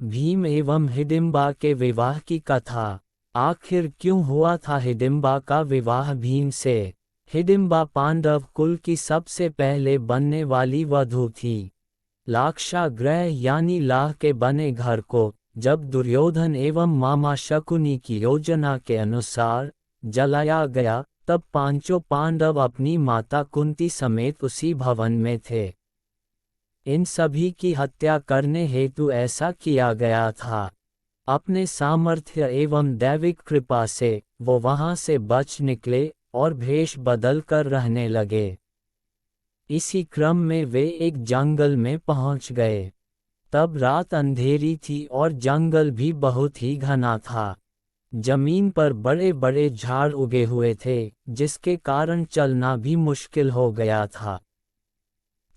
भीम एवं हिडिंबा के विवाह की कथा। आखिर क्यों हुआ था हिडिंबा का विवाह भीम से? हिडिंबा पांडव कुल की सबसे पहले बनने वाली वधू थी। लाक्षागृह यानी लाह के बने घर को जब दुर्योधन एवं मामा शकुनी की योजना के अनुसार जलाया गया, तब पांचों पांडव अपनी माता कुंती समेत उसी भवन में थे। इन सभी की हत्या करने हेतु ऐसा किया गया था। अपने सामर्थ्य एवं दैविक कृपा से वो वहां से बच निकले और भेष बदल कर रहने लगे। इसी क्रम में वे एक जंगल में पहुंच गए। तब रात अंधेरी थी और जंगल भी बहुत ही घना था। जमीन पर बड़े बड़े झाड़ उगे हुए थे, जिसके कारण चलना भी मुश्किल हो गया था।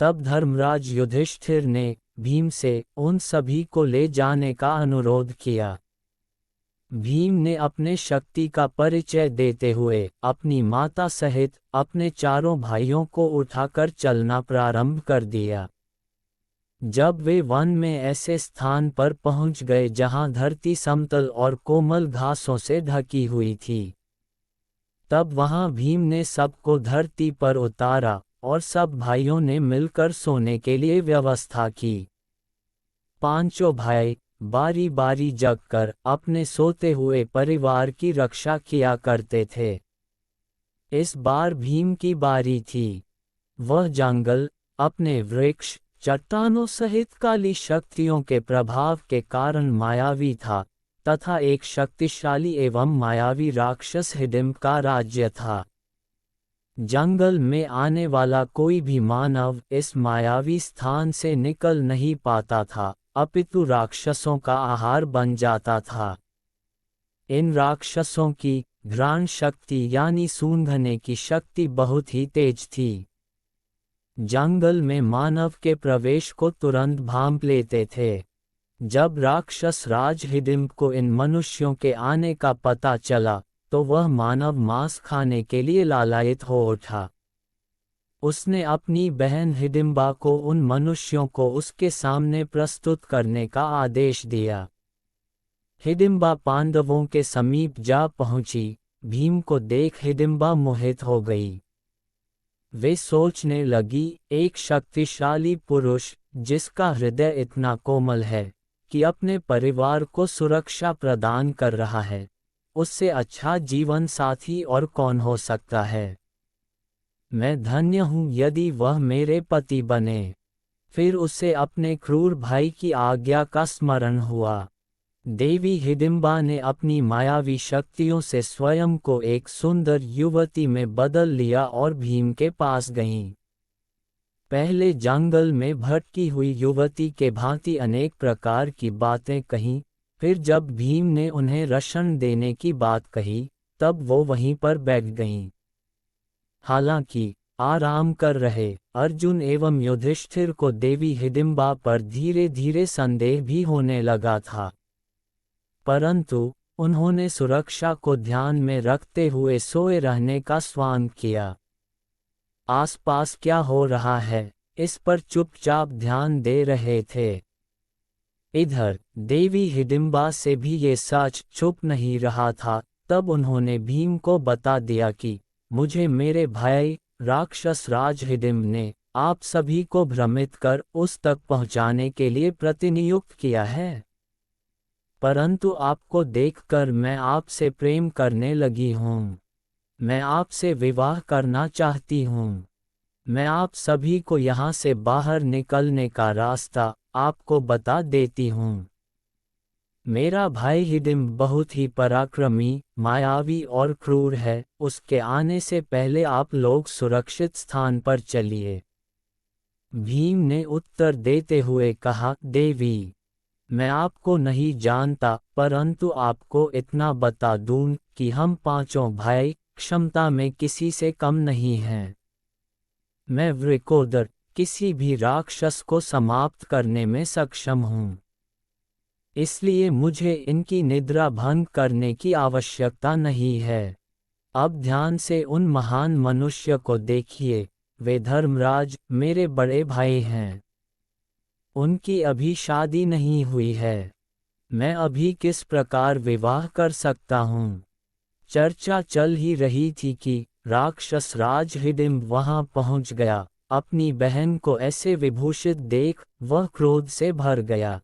तब धर्मराज युधिष्ठिर ने भीम से उन सभी को ले जाने का अनुरोध किया। भीम ने अपने शक्ति का परिचय देते हुए अपनी माता सहित अपने चारों भाइयों को उठाकर चलना प्रारंभ कर दिया। जब वे वन में ऐसे स्थान पर पहुंच गए जहां धरती समतल और कोमल घासों से ढकी हुई थी, तब वहां भीम ने सबको धरती पर उतारा और सब भाइयों ने मिलकर सोने के लिए व्यवस्था की। पांचों भाई बारी बारी जगकर अपने सोते हुए परिवार की रक्षा किया करते थे। इस बार भीम की बारी थी। वह जंगल अपने वृक्ष, चट्टानों सहित काली शक्तियों के प्रभाव के कारण मायावी था तथा एक शक्तिशाली एवं मायावी राक्षस हिडिंब का राज्य था। जंगल में आने वाला कोई भी मानव इस मायावी स्थान से निकल नहीं पाता था, अपितु राक्षसों का आहार बन जाता था। इन राक्षसों की घ्राण शक्ति यानी सूंघने की शक्ति बहुत ही तेज थी। जंगल में मानव के प्रवेश को तुरंत भांप लेते थे। जब राक्षस राज हिडिंब को इन मनुष्यों के आने का पता चला, तो वह मानव मांस खाने के लिए लालायित हो उठा। उसने अपनी बहन हिडिंबा को उन मनुष्यों को उसके सामने प्रस्तुत करने का आदेश दिया। हिडिंबा पांडवों के समीप जा पहुंची। भीम को देख हिडिंबा मोहित हो गई। वे सोचने लगी, एक शक्तिशाली पुरुष जिसका हृदय इतना कोमल है कि अपने परिवार को सुरक्षा प्रदान कर रहा है, उससे अच्छा जीवन साथी और कौन हो सकता है। मैं धन्य हूँ यदि वह मेरे पति बने। फिर उसे अपने क्रूर भाई की आज्ञा का स्मरण हुआ। देवी हिडिंबा ने अपनी मायावी शक्तियों से स्वयं को एक सुंदर युवती में बदल लिया और भीम के पास गईं। पहले जंगल में भटकी हुई युवती के भांति अनेक प्रकार की बातें कहीं। फिर जब भीम ने उन्हें रक्षण देने की बात कही, तब वो वहीं पर बैठ गईं। हालांकि आराम कर रहे अर्जुन एवं युधिष्ठिर को देवी हिडिंबा पर धीरे धीरे संदेह भी होने लगा था, परंतु उन्होंने सुरक्षा को ध्यान में रखते हुए सोए रहने का स्वांग किया। आसपास क्या हो रहा है, इस पर चुपचाप ध्यान दे रहे थे। इधर देवी हिडिंबा से भी ये सच छुप नहीं रहा था। तब उन्होंने भीम को बता दिया कि मुझे मेरे भाई राक्षस राज हिडिंब ने आप सभी को भ्रमित कर उस तक पहुंचाने के लिए प्रतिनियुक्त किया है। परंतु आपको देखकर मैं आपसे प्रेम करने लगी हूँ। मैं आपसे विवाह करना चाहती हूँ। मैं आप सभी को यहाँ से बाहर निकलने का रास्ता आपको बता देती हूँ। मेरा भाई हिडिंब बहुत ही पराक्रमी, मायावी और क्रूर है। उसके आने से पहले आप लोग सुरक्षित स्थान पर चलिए। भीम ने उत्तर देते हुए कहा, देवी, मैं आपको नहीं जानता, परंतु आपको इतना बता दूं कि हम पांचों भाई क्षमता में किसी से कम नहीं हैं। मैं वृकोदर किसी भी राक्षस को समाप्त करने में सक्षम हूँ। इसलिए मुझे इनकी निद्रा भंग करने की आवश्यकता नहीं है। अब ध्यान से उन महान मनुष्य को देखिए, वे धर्मराज मेरे बड़े भाई हैं। उनकी अभी शादी नहीं हुई है। मैं अभी किस प्रकार विवाह कर सकता हूँ। चर्चा चल ही रही थी कि राक्षस राज हिडिंब वहां पहुंच गया। अपनी बहन को ऐसे विभूषित देख वह क्रोध से भर गया।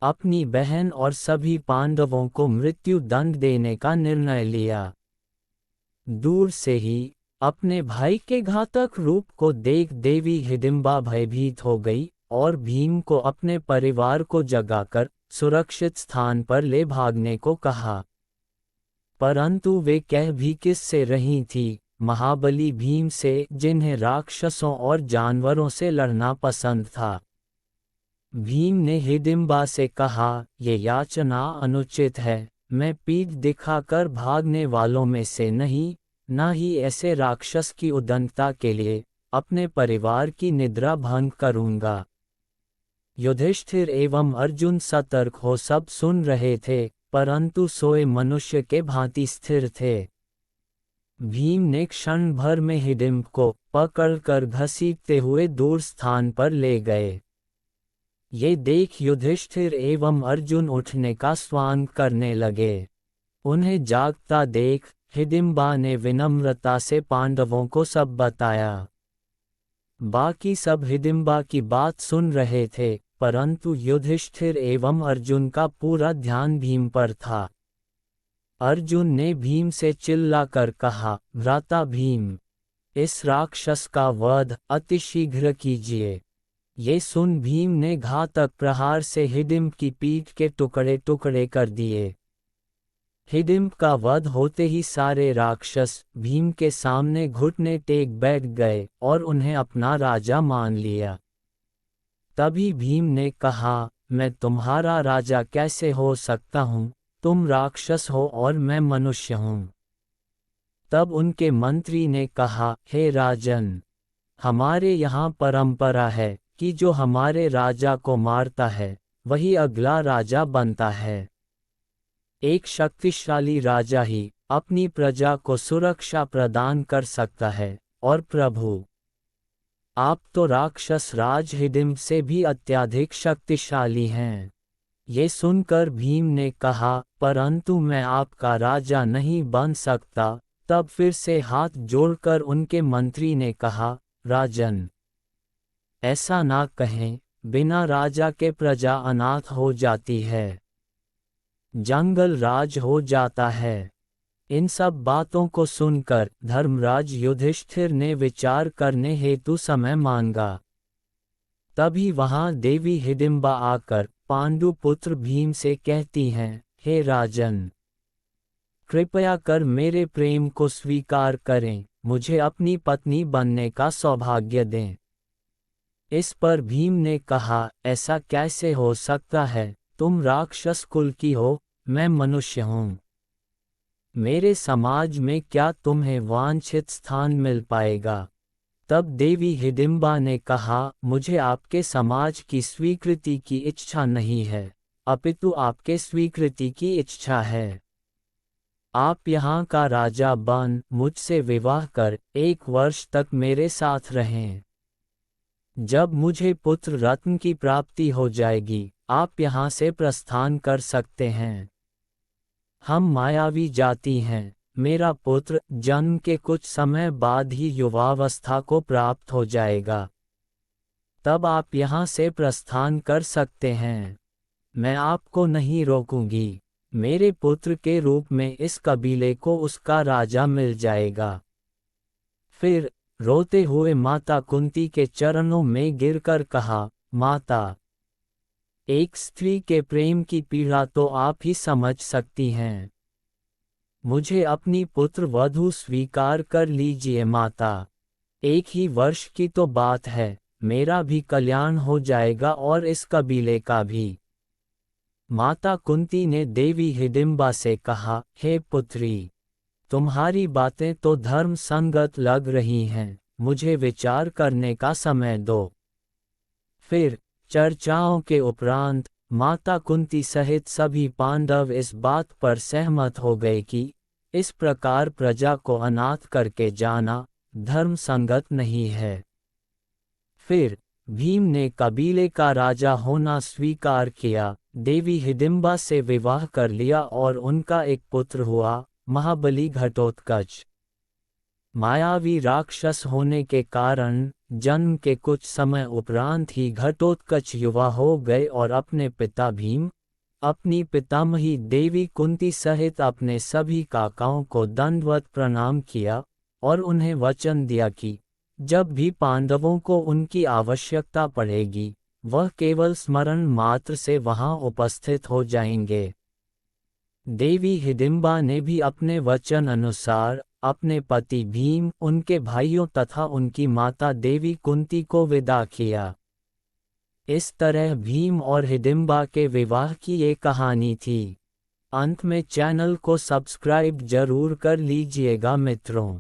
अपनी बहन और सभी पांडवों को मृत्यु दंड देने का निर्णय लिया। दूर से ही अपने भाई के घातक रूप को देख देवी हिडिंबा भयभीत हो गई और भीम को अपने परिवार को जगाकर सुरक्षित स्थान पर ले भागने को कहा। परंतु वे कह भी किससे रही थी, महाबली भीम से, जिन्हें राक्षसों और जानवरों से लड़ना पसंद था। भीम ने हिडिंबा से कहा, ये याचना अनुचित है। मैं पीठ दिखाकर भागने वालों में से नहीं, न ही ऐसे राक्षस की उदंडता के लिए अपने परिवार की निद्रा भंग करूंगा। युधिष्ठिर एवं अर्जुन सतर्क हो सब सुन रहे थे, परंतु सोए मनुष्य के भांति स्थिर थे। भीम ने क्षण भर में हिडिंब को पकड़कर घसीटते हुए दूर स्थान पर ले गए। ये देख युधिष्ठिर एवं अर्जुन उठने का स्वांग करने लगे। उन्हें जागता देख हिडिंबा ने विनम्रता से पांडवों को सब बताया। बाकी सब हिडिंबा की बात सुन रहे थे, परंतु युधिष्ठिर एवं अर्जुन का पूरा ध्यान भीम पर था। अर्जुन ने भीम से चिल्लाकर कहा, भ्राता भीम, इस राक्षस का वध अतिशीघ्र कीजिए। ये सुन भीम ने घातक प्रहार से हिडिंब की पीठ के टुकड़े टुकड़े कर दिए। हिडिंब का वध होते ही सारे राक्षस भीम के सामने घुटने टेक बैठ गए और उन्हें अपना राजा मान लिया। तभी भीम ने कहा, मैं तुम्हारा राजा कैसे हो सकता हूँ, तुम राक्षस हो और मैं मनुष्य हूँ। तब उनके मंत्री ने कहा, हे राजन, हमारे यहाँ परंपरा है कि जो हमारे राजा को मारता है वही अगला राजा बनता है। एक शक्तिशाली राजा ही अपनी प्रजा को सुरक्षा प्रदान कर सकता है, और प्रभु, आप तो राक्षस राज हिडिंब से भी अत्यधिक शक्तिशाली हैं। ये सुनकर भीम ने कहा, परंतु मैं आपका राजा नहीं बन सकता। तब फिर से हाथ जोड़कर उनके मंत्री ने कहा, राजन, ऐसा ना कहें, बिना राजा के प्रजा अनाथ हो जाती है, जंगल राज हो जाता है। इन सब बातों को सुनकर धर्मराज युधिष्ठिर ने विचार करने हेतु समय मांगा। तभी वहां देवी हिडिंबा आकर पांडु पुत्र भीम से कहती हैं, हे राजन, कृपया कर मेरे प्रेम को स्वीकार करें, मुझे अपनी पत्नी बनने का सौभाग्य दें। इस पर भीम ने कहा, ऐसा कैसे हो सकता है, तुम राक्षस कुल की हो, मैं मनुष्य हूँ। मेरे समाज में क्या तुम्हें वांछित स्थान मिल पाएगा। तब देवी हिडिंबा ने कहा, मुझे आपके समाज की स्वीकृति की इच्छा नहीं है, अपितु आपके स्वीकृति की इच्छा है। आप यहाँ का राजा बन मुझसे विवाह कर 1 वर्ष तक मेरे साथ रहें। जब मुझे पुत्र रत्न की प्राप्ति हो जाएगी, आप यहाँ से प्रस्थान कर सकते हैं। हम मायावी जाति हैं, मेरा पुत्र जन्म के कुछ समय बाद ही युवावस्था को प्राप्त हो जाएगा। तब आप यहाँ से प्रस्थान कर सकते हैं। मैं आपको नहीं रोकूंगी। मेरे पुत्र के रूप में इस कबीले को उसका राजा मिल जाएगा। फिर रोते हुए माता कुंती के चरणों में गिरकर कहा, माता, एक स्त्री के प्रेम की पीड़ा तो आप ही समझ सकती हैं। मुझे अपनी पुत्र वधू स्वीकार कर लीजिए माता। 1 ही वर्ष की तो बात है, मेरा भी कल्याण हो जाएगा और इस कबीले का भी। माता कुंती ने देवी हिडिंबा से कहा, हे पुत्री, तुम्हारी बातें तो धर्म संगत लग रही हैं, मुझे विचार करने का समय दो। फिर चर्चाओं के उपरांत माता कुंती सहित सभी पांडव इस बात पर सहमत हो गए कि इस प्रकार प्रजा को अनाथ करके जाना धर्म संगत नहीं है। फिर भीम ने कबीले का राजा होना स्वीकार किया, देवी हिडिंबा से विवाह कर लिया और उनका एक पुत्र हुआ, महाबली घटोत्कच। मायावी राक्षस होने के कारण जन्म के कुछ समय उपरांत ही घटोत्कच युवा हो गए और अपने पिता भीम, अपनी पितामही देवी कुंती सहित अपने सभी काकाओं को दंडवत प्रणाम किया और उन्हें वचन दिया कि जब भी पांडवों को उनकी आवश्यकता पड़ेगी, वह केवल स्मरण मात्र से वहां उपस्थित हो जाएंगे। देवी हिडिंबा ने भी अपने वचन अनुसार अपने पति भीम, उनके भाइयों तथा उनकी माता देवी कुंती को विदा किया। इस तरह भीम और हिडिंबा के विवाह की ये कहानी थी। अंत में चैनल को सब्सक्राइब जरूर कर लीजिएगा मित्रों।